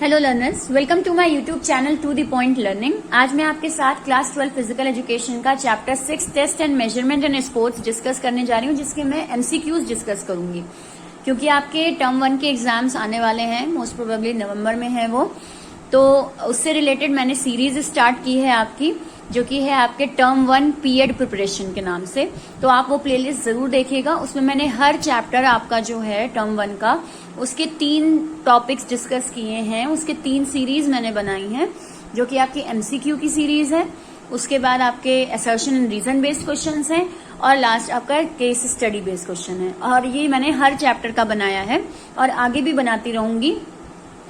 Hello learners, welcome to my YouTube channel to the point learning. आज मैं आपके साथ क्लास 12 फिजिकल एजुकेशन का chapter 6 test and measurement in sports discuss करने जा रही हूँ, जिसके मैं एमसीक्यूज डिस्कस करूंगी। क्योंकि आपके टर्म 1 के एग्जाम्स आने वाले हैं, मोस्ट प्रोबेबली नवंबर में है वो, तो उससे रिलेटेड मैंने सीरीज स्टार्ट की है आपकी, जो कि है आपके टर्म 1 पीएड प्रिपरेशन के नाम से। तो आप वो प्लेलिस्ट जरूर देखिएगा। उसमें मैंने हर चैप्टर आपका जो है टर्म 1 का, उसके 3 टॉपिक्स डिस्कस किए हैं, उसके 3 सीरीज मैंने बनाई हैं, जो कि आपकी एमसीक्यू की सीरीज है। उसके बाद आपके assertion and reason based questions हैं, और लास्ट आपका केस स्टडी बेस्ड क्वेश्चन है। और ये मैंने हर चैप्टर का बनाया है और आगे भी बनाती रहूंगी,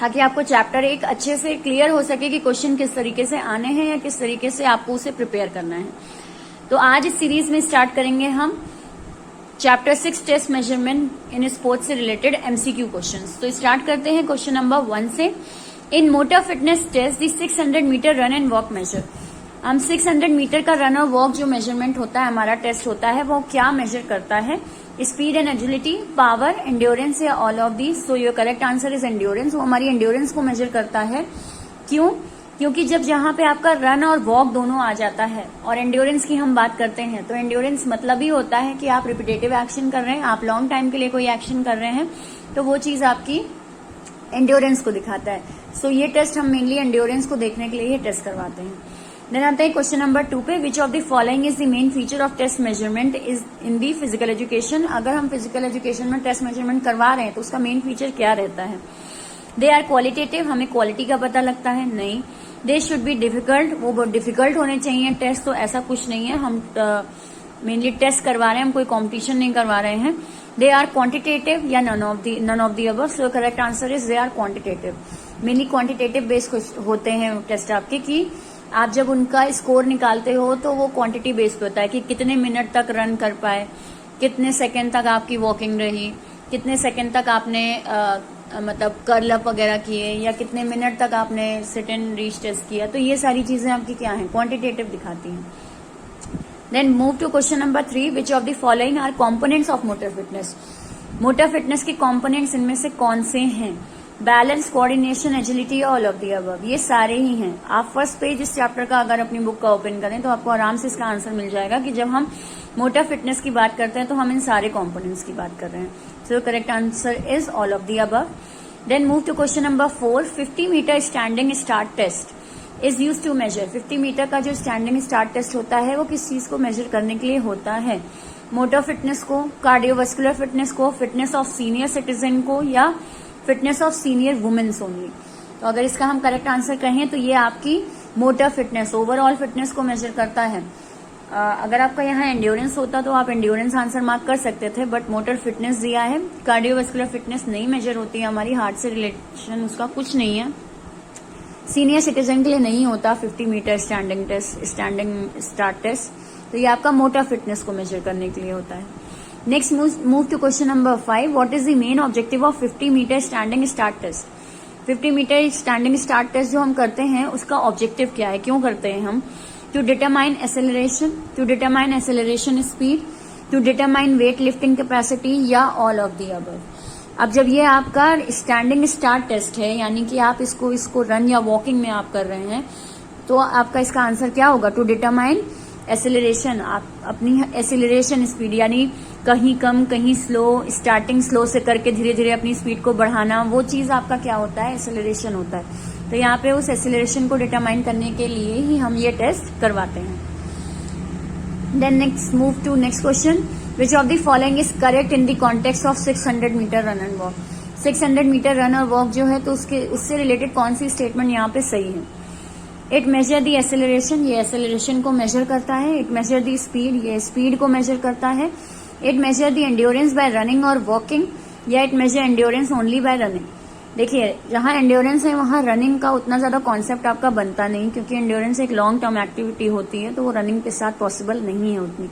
ताकि आपको चैप्टर एक अच्छे से क्लियर हो सके कि क्वेश्चन किस तरीके से आने हैं या किस तरीके से आपको उसे प्रिपेयर करना है। तो आज इस सीरीज में स्टार्ट करेंगे हम chapter 6 test measurement in sports से रिलेटेड एमसीक्यू क्वेश्चंस। तो स्टार्ट करते हैं क्वेश्चन नंबर 1 से। In motor fitness test the 600 metre run and walk measure. हम 600 मीटर का रन और वॉक जो मेजरमेंट होता है, हमारा टेस्ट होता है, वो क्या मेजर करता है? Speed and agility, power, endurance या all of these. So your correct answer is endurance. वो हमारी एंड्योरेंस को मेजर करता है। क्यों? क्योंकि जब जहां पे आपका रन और वॉक दोनों आ जाता है और एंड्योरेंस की हम बात करते हैं, तो एंड्योरेंस मतलब ही होता है कि आप रिपीटेटिव एक्शन कर रहे हैं, आप लॉन्ग टाइम के लिए कोई एक्शन कर रहे हैं, तो वो चीज आपकी एंड्योरेंस को दिखाता है। सो ये टेस्ट हम मेनली एंड्योरेंस को देखने के लिए ये टेस्ट करवाते हैं। देन आते हैं क्वेश्चन नंबर 2 पे। Which of the following is the main feature of test measurement is in the physical education. अगर हम फिजिकल एजुकेशन में टेस्ट मेजरमेंट करवा रहे हैं तो उसका मेन फीचर क्या रहता है? दे आर क्वालिटेटिव, हमें क्वालिटी का पता लगता है? नहीं। दे शुड बी डिफिकल्ट, वो बहुत डिफिकल्ट होने चाहिए टेस्ट, तो ऐसा कुछ नहीं है। हम मेनली टेस्ट करवा रहे हैं, हम कोई कॉम्पिटिशन नहीं करवा रहे हैं। दे आर क्वांटिटेटिव या none of the above. So correct answer is they are quantitative. Mainly quantitative based होते हैं टेस्ट आपके, कि आप जब उनका स्कोर निकालते हो तो वो क्वांटिटी बेस्ड होता है कि कितने मिनट तक रन कर पाए, कितने सेकंड तक आपकी वॉकिंग रही, कितने सेकंड तक आपने मतलब कर्ल अप वगैरह किए, या कितने मिनट तक आपने सिट एंड रीच टेस्ट किया। तो ये सारी चीजें आपकी क्या हैं? क्वांटिटेटिव दिखाती हैं। Then move to question number 3। Which of the following are components of motor fitness. Motor fitness के कॉम्पोनेंट्स इनमें से कौन से हैं? Balance, coordination, agility, all of the above. ये सारे ही हैं। आप फर्स्ट पेज इस चैप्टर का अगर अपनी बुक का ओपन करें तो आपको आराम से इसका आंसर मिल जाएगा कि जब हम मोटर फिटनेस की बात करते हैं तो हम इन सारे कॉम्पोनेंट्स की बात कर रहे हैं। So correct answer is all of the above. Then move to question number 4। 50 meter standing start test is use to measure. 50 meter का जो स्टैंडिंग स्टार्ट टेस्ट होता है वो किस चीज को मेजर करने के लिए होता है? मोटर फिटनेस को, कार्डियोवास्कुलर फिटनेस को, फिटनेस ऑफ सीनियर सिटीजन को, या fitness of senior womens only. तो अगर इसका हम करेक्ट आंसर कहें तो ये आपकी मोटर फिटनेस, ओवरऑल फिटनेस को मेजर करता है। अगर आपका यहाँ एंड्योरेंस होता तो आप एंड्योरेंस आंसर मार्क कर सकते थे, बट मोटर फिटनेस दिया है। कार्डियोवास्कुलर फिटनेस नहीं मेजर होती है हमारी, हार्ट से रिलेशन उसका कुछ नहीं है। सीनियर सिटीजन के लिए नहीं होता 50 मीटर स्टैंडिंग स्टार्ट टेस्ट, तो ये आपका मोटर फिटनेस को मेजर करने के लिए होता है। Next move to question number 5। What is the main objective of 50 meter standing start test. 50 meter standing start test जो हम करते हैं उसका ऑब्जेक्टिव क्या है, क्यों करते हैं हम? To determine acceleration speed, to determine weight lifting capacity, या ऑल ऑफ दी अबव। अब जब ये आपका स्टैंडिंग स्टार्ट टेस्ट है, यानी कि आप इसको रन या वॉकिंग में आप कर रहे हैं, तो आपका इसका आंसर क्या होगा? टू डिटरमाइन एसेलरेशन, आप अपनी एसेलरेशन स्पीड, यानी कहीं कम कहीं स्लो, स्टार्टिंग स्लो से करके धीरे धीरे अपनी स्पीड को बढ़ाना, वो चीज आपका क्या होता है? एसेलरेशन होता है। तो यहाँ पे उस एसेलरेशन को डिटरमाइन करने के लिए ही हम ये टेस्ट करवाते हैं। Then next move to next question. Which of the following is correct in the context of 600 metre run and walk. 600 metre run और वॉक जो है, तो उससे रिलेटेड कौन सी स्टेटमेंट यहाँ पे सही है? इट मेजर दी एसेलरेशन, ये एसेलरेशन को मेजर करता है। इट मेजर दी स्पीड, ये स्पीड को मेजर करता है। It measure the endurance by running और वॉकिंग, या it measure endurance only by running. देखिए, जहां एंड्योरेंस है वहां रनिंग का उतना ज्यादा कॉन्सेप्ट आपका बनता नहीं, क्योंकि एंड्योरेंस एक लॉन्ग टर्म एक्टिविटी होती है, तो वो रनिंग के साथ पॉसिबल नहीं है उतनी।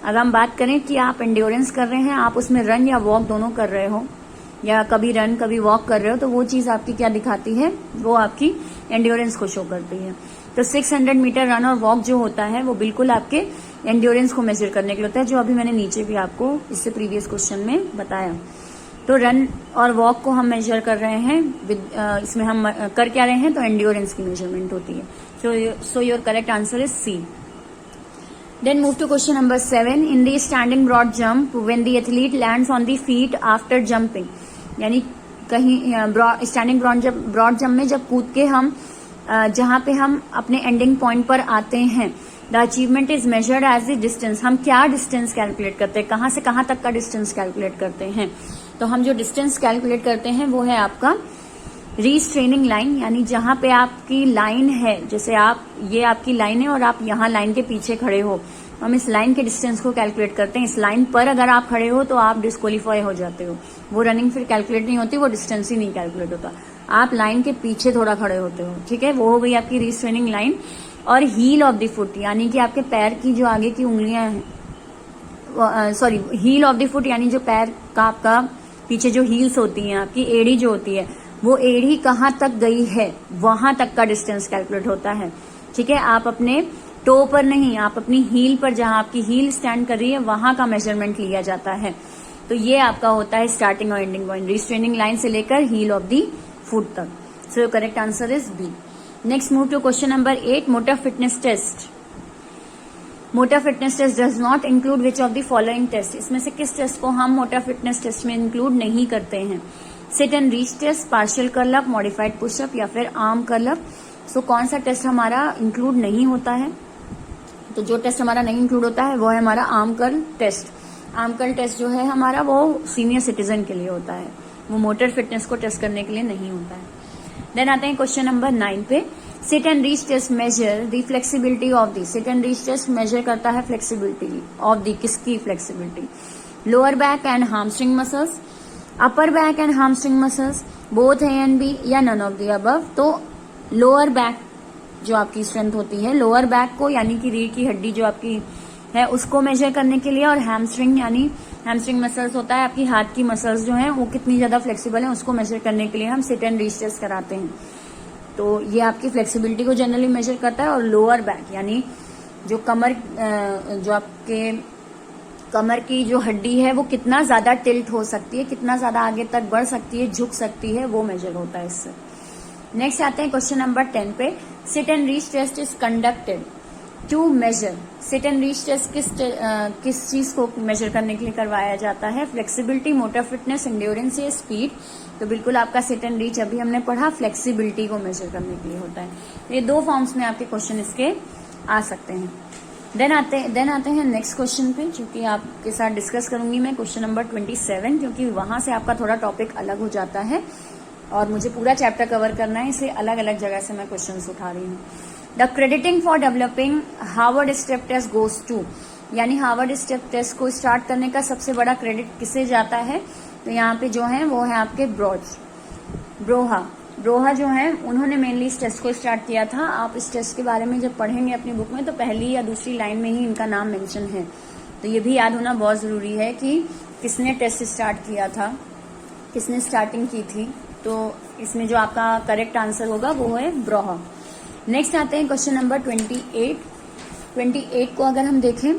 अगर हम बात करें कि आप एंड्योरेंस कर रहे हैं, आप उसमें रन या वॉक दोनों कर रहे हो, या कभी रन कभी वॉक कर रहे हो, तो वो चीज आपकी क्या दिखाती है? वो आपकी एंड्योरेंस को शो करती है। तो 600 मीटर रन और वॉक जो होता है वो बिल्कुल आपके एंड्योरेंस को मेजर करने के लिए होता है, जो अभी मैंने नीचे भी आपको इससे प्रीवियस क्वेश्चन में बताया। तो रन और वॉक को हम मेजर कर रहे हैं इसमें हम कर क्या रहे हैं, तो एंड्योरेंस की मेजरमेंट होती है. So your correct answer is C. Then move to question number 7. In the standing broad jump, when the athlete lands on the feet after jumping, यानी कहीं स्टैंडिंग ब्रॉड जंप में जब कूद के हम जहां पे हम अपने एंडिंग पॉइंट पर आते हैं, the achievement is measured as the distance. हम क्या डिस्टेंस कैलकुलेट करते हैं, कहां से कहां तक का डिस्टेंस कैलकुलेट करते हैं. तो हम जो डिस्टेंस कैलकुलेट करते हैं वो है आपका रीस्ट्रेनिंग लाइन, यानी जहां पे आपकी लाइन है, जैसे ये आपकी लाइन है और आप यहाँ लाइन के पीछे खड़े हो, हम इस लाइन के डिस्टेंस को कैलकुलेट करते हैं. इस लाइन पर अगर आप खड़े हो तो आप डिस्क्वालीफाई हो जाते हो, वो रनिंग फिर कैलकुलेट नहीं होती, वो डिस्टेंस ही नहीं कैलकुलेट होता. आप लाइन के पीछे थोड़ा खड़े होते हो, ठीक है, वो हो गई आपकी रीस्ट्रेनिंग लाइन. और हील ऑफ द फुट, यानी कि आपके पैर की जो आगे की उंगलियां हैं, sorry, heel of the foot यानी जो पैर का आपका पीछे जो हील्स होती हैं, आपकी एड़ी जो होती है, वो एड़ी कहाँ तक गई है वहां तक का डिस्टेंस कैलकुलेट होता है. ठीक है, आप अपने टो पर नहीं, आप अपनी हील पर, जहां आपकी हील स्टैंड कर रही है वहां का मेजरमेंट लिया जाता है. तो ये आपका होता है स्टार्टिंग और एंडिंग पॉइंट, रिस्ट्रेनिंग लाइन से लेकर हील ऑफ दी फुट तक. So correct answer is B. Next move to question number 8. Motor fitness test. Motor fitness test does not include which of the following test. इसमें से किस test को हम motor fitness test में include नहीं करते हैं. Sit and reach test, partial curl up, modified push up या फिर आर्म कर्ल अप. सो कौन सा टेस्ट हमारा इंक्लूड नहीं होता है, तो जो टेस्ट हमारा नहीं इंक्लूड होता है वो है हमारा arm curl test. Arm curl test जो है हमारा वो सीनियर सिटीजन के लिए होता है, वो मोटर फिटनेस को टेस्ट करने के लिए नहीं होता है. देन आते हैं क्वेश्चन नंबर 9 पे. Sit and reach test measure the flexibility of the. Sit and reach test measure करता है फ्लेक्सिबिलिटी ऑफ दी, किसकी flexibility, lower back and hamstring muscles, upper back and hamstring muscles, both A and B, या none of the above. तो lower back जो आपकी strength होती है, lower back को यानी कि रीढ़ की हड्डी जो आपकी है उसको मेजर करने के लिए, और हैमस्ट्रिंग यानी हैमस्ट्रिंग मसल्स होता है आपकी हाथ की मसल्स जो है वो कितनी ज्यादा फ्लेक्सिबल है उसको मेजर करने के लिए हम सिट एंड रीच टेस्ट कराते हैं. तो ये आपकी फ्लेक्सिबिलिटी को जनरली मेजर करता है. और लोअर बैक यानी जो जो आपके कमर की जो हड्डी है वो कितना ज्यादा टिल्ट हो सकती है, कितना ज्यादा आगे तक बढ़ सकती है, झुक सकती है, वो मेजर होता है इससे. नेक्स्ट आते हैं क्वेश्चन नंबर 10 पे. Sit and reach test is conducted to measure. Sit and reach test किस चीज को मेजर करने के लिए करवाया जाता है, फ्लेक्सिबिलिटी, मोटर फिटनेस, एंड्योरेंस या स्पीड. तो बिल्कुल आपका सिट एंड रीच अभी हमने पढ़ा फ्लेक्सिबिलिटी को मेजर करने के लिए होता है. ये दो फॉर्म्स में आपके क्वेश्चन इसके आ सकते हैं. देन आते हैं नेक्स्ट क्वेश्चन पे, जो कि आपके साथ डिस्कस करूंगी मैं क्वेश्चन नंबर 27, क्योंकि वहां से आपका थोड़ा टॉपिक अलग हो जाता है और मुझे पूरा चैप्टर कवर करना है, इसलिए अलग अलग जगह से मैं क्वेश्चंस उठा रही हूँ. The crediting for developing Harvard step test goes to, यानी हार्वर्ड स्टेप टेस्ट को स्टार्ट करने का सबसे बड़ा क्रेडिट किसे जाता है, तो यहाँ पे जो है वो है आपके ब्रोहा जो है, उन्होंने मेनली इस टेस्ट को स्टार्ट किया था. आप इस टेस्ट के बारे में जब पढ़ेंगे अपनी बुक में तो पहली या दूसरी लाइन में ही इनका नाम मेंशन है. तो ये भी याद होना बहुत जरूरी है कि किसने टेस्ट स्टार्ट किया था, किसने स्टार्टिंग की थी. तो इसमें जो आपका करेक्ट आंसर होगा वो है ब्रोहा. नेक्स्ट आते हैं क्वेश्चन नंबर 28 को अगर हम देखें,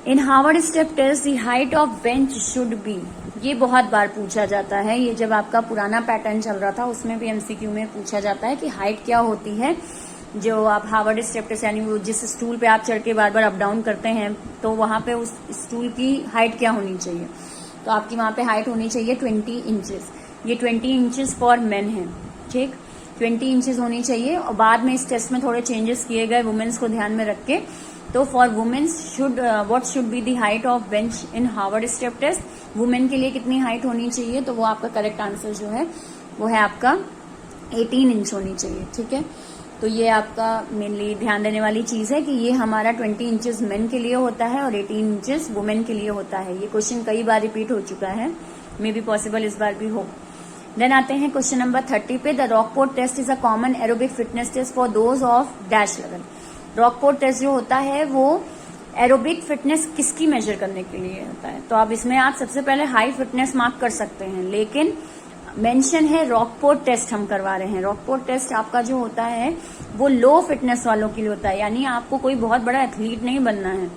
in Harvard step test the height of bench should be. ये बहुत बार पूछा जाता है, ये जब आपका पुराना पैटर्न चल रहा था उसमें भी एमसीक्यू में पूछा जाता है कि हाइट क्या होती है जो आप हार्वर्ड स्टेप टेस्ट, यानी वो जिस स्टूल पे आप चढ़ के बार बार अप डाउन करते हैं तो वहां पे उस स्टूल की हाइट क्या होनी चाहिए. तो आपकी वहां पे हाइट होनी चाहिए 20 इंचेस. ये 20 इंचेस फॉर मेन है, ठीक, 20 इंचेस होनी चाहिए. और बाद में इस टेस्ट में थोड़े चेंजेस किए गए वुमेन्स को ध्यान में रख के. तो for womens what should be the height of bench in Harvard step test. Women के लिए कितनी हाइट होनी चाहिए, तो वो आपका करेक्ट आंसर जो है वो है आपका 18 इंच होनी चाहिए. ठीक है, तो ये आपका मेनली ध्यान देने वाली चीज है कि ये हमारा 20 इंचेस मेन के लिए होता है और 18 इंचेस वुमेन के लिए होता है. ये क्वेश्चन कई बार रिपीट हो चुका है, मे बी पॉसिबल इस बार भी हो. देन आते हैं क्वेश्चन नंबर 30 पे. The Rockport test is a common aerobic fitness test for those of dash level. Rockport test जो होता है वो एरोबिक फिटनेस किसकी मेजर करने के लिए होता है. तो अब इसमें आप सबसे पहले हाई फिटनेस मार्क कर सकते हैं, लेकिन मेंशन है रॉकपोर्ट टेस्ट हम करवा रहे हैं. रॉकपोर्ट टेस्ट आपका जो होता है वो लो फिटनेस वालों के लिए होता है, यानी आपको कोई बहुत बड़ा एथलीट नहीं बनना है,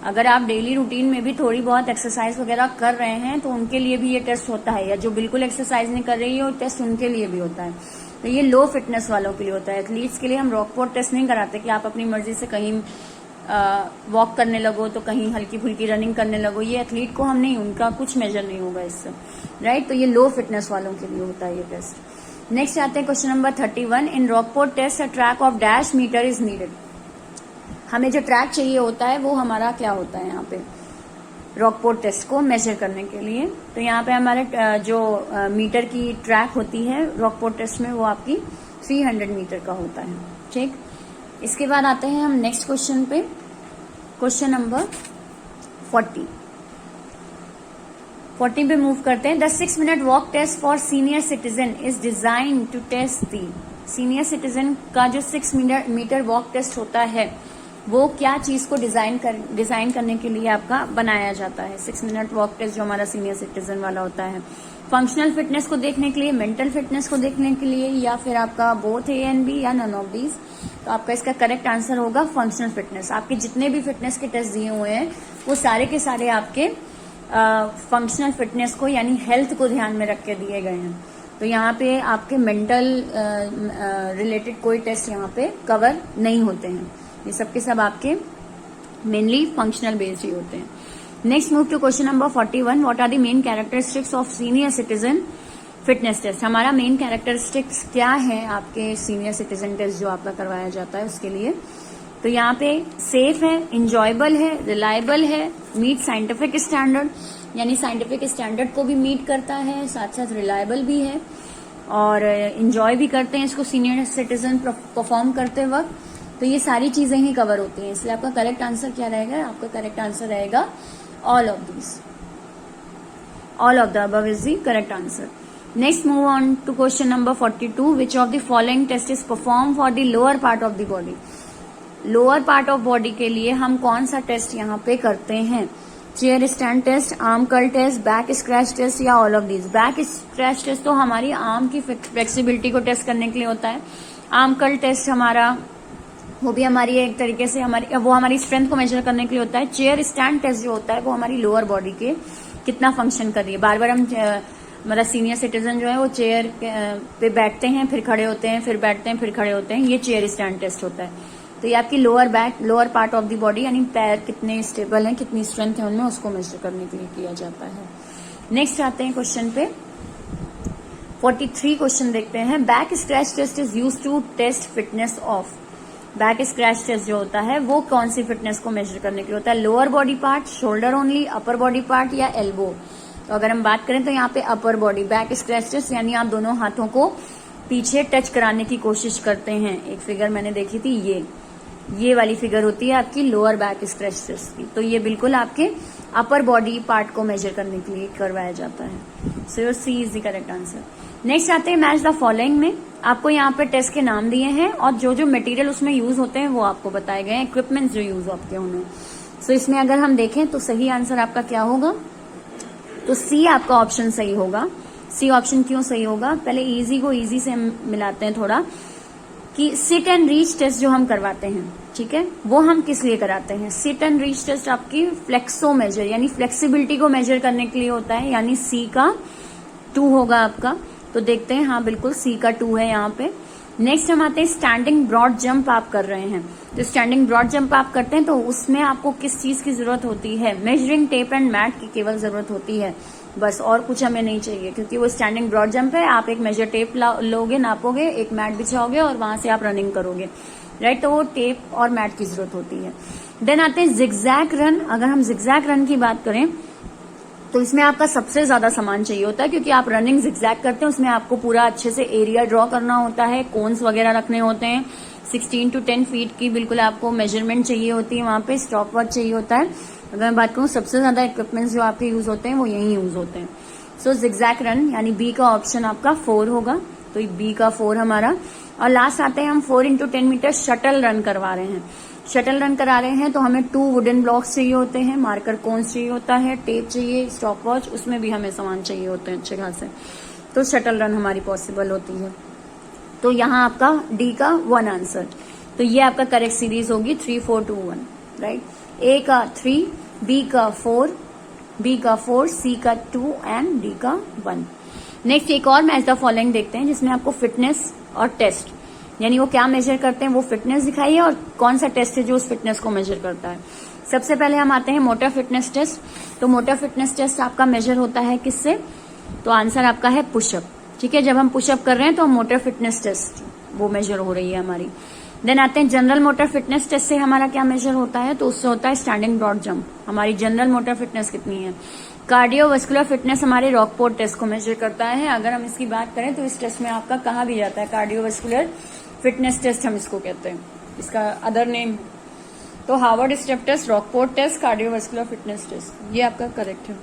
अगर आप डेली रूटीन में भी थोड़ी बहुत एक्सरसाइज वगैरह कर रहे हैं तो उनके लिए भी ये टेस्ट होता है, या जो बिल्कुल एक्सरसाइज नहीं कर रही है वो टेस्ट उनके लिए भी होता है। तो ये लो फिटनेस वालों के लिए होता है। एथलीट्स के लिए हम रॉकफोर्ट टेस्ट नहीं कराते कि आप अपनी मर्जी से कहीं वॉक करने लगो तो कहीं हल्की फुल्की रनिंग करने लगो, ये एथलीट को हम नहीं, उनका कुछ मेजर नहीं होगा इससे, राइट। तो ये लो फिटनेस वालों के लिए होता है ये टेस्ट। नेक्स्ट आते हैं question number 31। In Rockford test a track of dash meter is needed. हमें जो ट्रैक चाहिए होता है वो हमारा क्या होता है यहाँ पे रॉकफोर्ट टेस्ट को मेजर करने के लिए। तो यहाँ पे हमारे जो मीटर की ट्रैक होती है रॉकफोर्ट टेस्ट में वो आपकी 300 मीटर का होता है, ठीक। इसके बाद आते हैं हम नेक्स्ट क्वेश्चन पे, क्वेश्चन नंबर 40 पे मूव करते हैं। द 6 minute walk test for senior citizen is design to test the. Senior citizen का जो 6 मीटर वॉक टेस्ट होता है वो क्या चीज को डिजाइन करने के लिए आपका बनाया जाता है। 6 मिनट वॉक टेस्ट जो हमारा सीनियर सिटीजन वाला होता है, फंक्शनल फिटनेस को देखने के लिए, मेंटल फिटनेस को देखने के लिए, या फिर आपका बोथ ए एंड बी या नन ऑफ दीज। तो आपका इसका करेक्ट आंसर होगा फंक्शनल फिटनेस। आपके जितने भी फिटनेस के टेस्ट दिए हुए हैं वो सारे के सारे आपके फंक्शनल फिटनेस को यानी हेल्थ को ध्यान में रख के दिए गए हैं। तो यहाँ पे आपके मेंटल रिलेटेड कोई टेस्ट यहाँ पे कवर नहीं होते हैं, ये सब के सब आपके मेनली फंक्शनल बेस्ड ही होते हैं। Next move to question number 41। What are the main characteristics of senior citizen fitness test. हमारा मेन कैरेक्टरिस्टिक्स क्या है आपके सीनियर सिटीजन टेस्ट जो आपका करवाया जाता है उसके लिए। तो यहाँ पे सेफ है, इंजॉयबल है, रिलायबल है, मीट साइंटिफिक स्टैंडर्ड यानी साइंटिफिक स्टैंडर्ड को भी मीट करता है, साथ साथ रिलायबल भी है और इंजॉय भी करते हैं इसको सीनियर सिटीजन परफॉर्म करते वक्त। तो ये सारी चीजें ही कवर होती हैं, इसलिए आपका करेक्ट आंसर क्या रहेगा, आपका करेक्ट आंसर रहेगा all of these, all of the above is the correct answer. Next move on to question number 42। Which of the following test is perform for the lower part of the body. Lower part of body के लिए हम कौन सा test यहाँ पे करते हैं। Chair stand test, arm curl test, back scratch test या all of these. Back scratch test तो हमारी आर्म की फ्लेक्सिबिलिटी को टेस्ट करने के लिए होता है। आर्म कर्ल टेस्ट हमारा वो भी हमारी एक तरीके से हमारी स्ट्रेंथ को मेजर करने के लिए होता है। चेयर स्टैंड टेस्ट जो होता है वो हमारी लोअर बॉडी के कितना फंक्शन कर रही है। बार बार हम मतलब सीनियर सिटीजन जो है वो चेयर पे बैठते हैं फिर खड़े होते हैं, फिर बैठते हैं फिर खड़े होते हैं, ये चेयर स्टैंड टेस्ट होता है। तो ये आपकी lower part of the body यानी पैर कितने स्टेबल हैं, कितनी स्ट्रेंथ है उनमें, उसको मेजर करने के लिए किया जाता है। नेक्स्ट आते हैं क्वेश्चन पे 43 क्वेश्चन देखते हैं। Back scratch test is use to test fitness of. Back scratch test जो होता है वो कौन सी फिटनेस को मेजर करने के लिए होता है। Lower body part, shoulder only, upper body part या एल्बो। तो अगर हम बात करें तो यहाँ पे upper body back scratch test यानी आप दोनों हाथों को पीछे टच कराने की कोशिश करते हैं। एक फिगर मैंने देखी थी, ये वाली फिगर होती है आपकी लोअर बैक स्क्रैच टेस्ट की। तो ये बिल्कुल आपके अपर बॉडी पार्ट को मेजर करने के लिए करवाया जाता है। So your C is the correct answer. Next आते हैं मैच द फॉलोइंग में। आपको यहाँ पे टेस्ट के नाम दिए हैं और जो जो मटेरियल उसमें यूज होते हैं वो आपको बताए गए हैं, इक्विपमेंट्स जो यूज होते हैं उन्हें। सो इसमें अगर हम देखें तो सही आंसर आपका क्या होगा, तो सी आपका ऑप्शन सही होगा। सी ऑप्शन क्यों सही होगा, पहले इजी को इजी से हम मिलाते हैं थोड़ा, कि सिट एंड रीच टेस्ट जो हम करवाते हैं, ठीक है, वो हम किस लिए कराते हैं। सिट एंड रीच टेस्ट आपकी फ्लेक्सो मेजर यानी फ्लेक्सिबिलिटी को मेजर करने के लिए होता है, यानी सी का 2 होगा आपका। तो देखते हैं, हाँ बिल्कुल सी का 2 है यहाँ पे। नेक्स्ट हम आते हैं स्टैंडिंग ब्रॉड जंप आप कर रहे हैं। तो स्टैंडिंग ब्रॉड जंप आप करते हैं तो उसमें आपको किस चीज की जरूरत होती है, मेजरिंग टेप एंड मैट की केवल जरूरत होती है बस, और कुछ हमें नहीं चाहिए, क्योंकि वो स्टैंडिंग ब्रॉड जंप है। आप एक मेजर टेप लोगे, नापोगे, एक मैट बिछाओगे और वहां से आप रनिंग करोगे, राइट। तो वो टेप और मैट की जरूरत होती है। देन आते हैं जिगजैग रन। अगर हम जिगजैग रन की बात करें तो इसमें आपका सबसे ज्यादा सामान चाहिए होता है, क्योंकि आप रनिंग जिगजैग करते हैं, उसमें आपको पूरा अच्छे से एरिया ड्रॉ करना होता है, कोन्स वगैरह रखने होते हैं। 16 to 10 फीट की बिल्कुल आपको मेजरमेंट चाहिए होती है, वहां पे स्टॉप वॉच चाहिए होता है। अगर मैं बात करूं सबसे ज्यादा इक्विपमेंट्स जो आपके यूज होते हैं वो यही यूज होते हैं। सो जिगजैग रन यानी बी का ऑप्शन आपका 4 होगा, तो बी का 4 हमारा। और लास्ट आते हैं हम 4 into 10 मीटर शटल रन करवा रहे हैं। शटल रन करा रहे हैं तो हमें 2 वुडन ब्लॉक्स चाहिए होते हैं, मार्कर कोन्स चाहिए होता है, टेप चाहिए, स्टॉप वॉच, उसमें भी हमें सामान चाहिए होते हैं अच्छे खासे। तो शटल रन हमारी पॉसिबल होती है। तो यहाँ आपका डी का 1 आंसर। तो ये आपका करेक्ट सीरीज होगी 3, 4, 2, 1, राइट। ए का 3, बी का 4, बी का 4, सी का 2 एंड डी का 1। नेक्स्ट एक और मैच द फॉलोइंग देखते हैं, जिसमें आपको फिटनेस और टेस्ट, यानी वो क्या मेजर करते हैं वो फिटनेस दिखाइए और कौन सा टेस्ट है जो उस फिटनेस को मेजर करता है। सबसे पहले हम आते हैं मोटर फिटनेस टेस्ट। तो मोटर फिटनेस टेस्ट आपका मेजर होता है किससे? तो आंसर आपका है पुशअप। ठीक है, जब हम पुशअप कर रहे हैं तो मोटर फिटनेस टेस्ट वो मेजर हो रही है हमारी। देन आते हैं जनरल मोटर फिटनेस टेस्ट से हमारा क्या मेजर होता है? तो उससे होता है स्टैंडिंग ब्रॉड जंप। हमारी जनरल मोटर फिटनेस कितनी है? कार्डियोवास्कुलर फिटनेस हमारे रॉकपोर्ट टेस्ट को मेजर करता है। अगर हम इसकी बात करें तो इस टेस्ट में आपका कहा भी जाता है कार्डियोवास्कुलर फिटनेस टेस्ट, हम इसको कहते हैं, इसका अदर नेम। तो Harvard step test, Rockport test, cardiovascular fitness test, ये आपका करेक्ट है।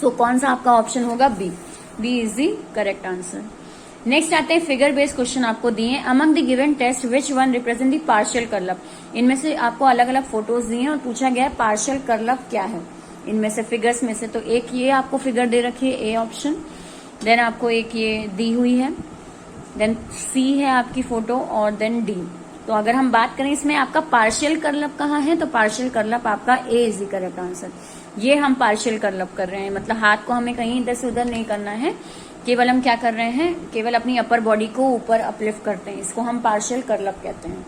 सो कौन सा आपका ऑप्शन होगा? B. B is the correct answer. Next आते हैं फिगर बेस्ड क्वेश्चन आपको दिए हैं। Among the given test which one represent the partial curl up. इनमें से आपको अलग अलग फोटोज दिए हैं और पूछा गया है पार्शियल कर्लअप क्या है इनमें से, फिगर्स में से। तो एक ये आपको फिगर दे रखी है, ए ऑप्शन। देन आपको एक ये दी हुई है, देन सी है आपकी फोटो, और देन डी। तो अगर हम बात करें इसमें आपका पार्शियल कर्लअप कहाँ है, तो पार्शियल कर्लअप आपका ए इज द करेक्ट आंसर। ये हम पार्शियल कर्लअप कर रहे हैं, मतलब हाथ को हमें कहीं इधर से उधर नहीं करना है, केवल हम क्या कर रहे हैं, केवल अपनी अपर बॉडी को ऊपर अपलिफ्ट करते हैं, इसको हम पार्शियल कर्लअप कहते हैं।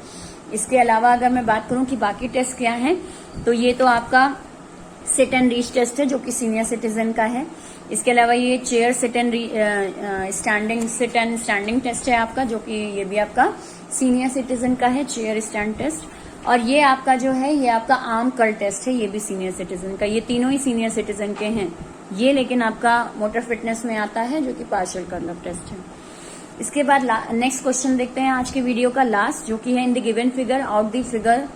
इसके अलावा अगर मैं बात करूं कि बाकी टेस्ट क्या है, तो ये तो आपका सिट एंड रीच टेस्ट है जो कि सीनियर सिटीजन का है। इसके अलावा ये chair sit and standing sit and standing test है आपका, जो कि ये भी आपका सीनियर सिटीजन का है, चेयर स्टैंड टेस्ट। और ये आपका जो है ये आपका आर्म कर्ल टेस्ट है, ये भी सीनियर सिटीजन का। ये तीनों ही सीनियर सिटीजन के हैं ये, लेकिन आपका मोटर फिटनेस में आता है जो कि पार्शियल कर्लअप टेस्ट है। इसके बाद नेक्स्ट क्वेश्चन देखते हैं आज के वीडियो का लास्ट, जो कि है in the given figure out the figure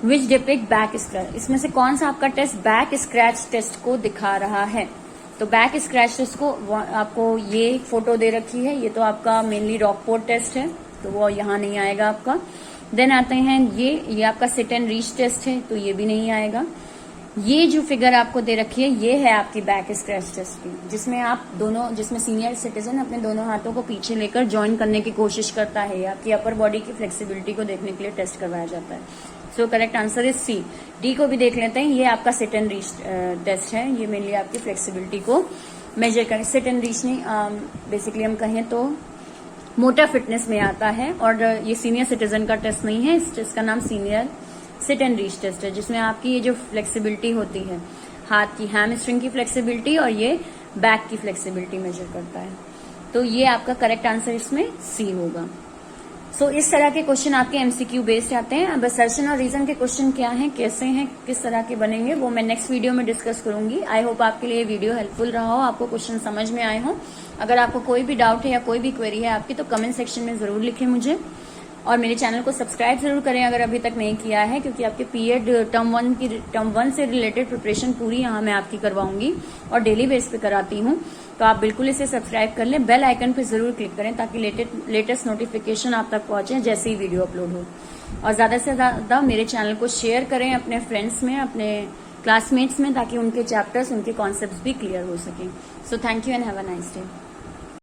which depict back scratch. इसमें से कौन सा आपका टेस्ट बैक स्क्रैच टेस्ट को दिखा रहा है? तो बैक स्क्रैच टेस्ट को आपको ये फोटो दे रखी है, ये तो आपका मेनली रॉकपोर्ट टेस्ट है, तो वो यहाँ नहीं आएगा आपका। देन आते हैं ये आपका सिट एंड रीच टेस्ट है, तो ये भी नहीं आएगा। ये जो फिगर आपको दे रखी है ये है आपकी बैक स्क्रैच टेस्ट की, जिसमें आप दोनों, जिसमें सीनियर सिटीजन अपने दोनों हाथों को पीछे लेकर ज्वाइन करने की कोशिश करता है, आपकी अपर बॉडी की फ्लेक्सिबिलिटी को देखने के लिए टेस्ट करवाया जाता है। So correct answer is C. D को भी देख लेते हैं, ये आपका सिट एंड रीच टेस्ट है, ये मेनली आपकी फ्लेक्सिबिलिटी को मेजर करें। सिट एंड रीच नहीं, बेसिकली हम कहें तो मोटर फिटनेस में आता है, और ये सीनियर सिटीजन का टेस्ट नहीं है, इस टेस्ट का नाम senior sit and reach test है, जिसमें आपकी ये जो फ्लेक्सिबिलिटी होती है, हाथ की हैमस्ट्रिंग की फ्लेक्सिबिलिटी और ये बैक की फ्लेक्सिबिलिटी मेजर करता है। तो ये आपका करेक्ट आंसर इसमें सी होगा। सो इस तरह के क्वेश्चन आपके एमसीक्यू बेस्ड आते हैं। अब असर्शन और रीजन के क्वेश्चन क्या हैं, कैसे हैं, किस तरह के बनेंगे, वो मैं नेक्स्ट वीडियो में डिस्कस करूंगी। आई होप आपके लिए वीडियो हेल्पफुल रहा हो, आपको क्वेश्चन समझ में आए हो। अगर आपको कोई भी डाउट है या कोई भी क्वेरी है आपकी, तो कमेंट सेक्शन में जरूर लिखें मुझे, और मेरे चैनल को सब्सक्राइब जरूर करें अगर अभी तक नहीं किया है, क्योंकि आपके पीएड टर्म 1 से रिलेटेड प्रिपरेशन पूरी यहाँ मैं आपकी करवाऊंगी और डेली बेस पे कराती हूँ। तो आप बिल्कुल इसे सब्सक्राइब कर लें, बेल आइकन पे जरूर क्लिक करें ताकि लेटेस्ट नोटिफिकेशन आप तक पहुंचे जैसे ही वीडियो अपलोड हो। और ज्यादा से ज्यादा मेरे चैनल को शेयर करें अपने फ्रेंड्स में, अपने क्लासमेट्स में, ताकि उनके चैप्टर्स, उनके कॉन्सेप्ट्स भी क्लियर हो सकें। So thank you and have a nice day.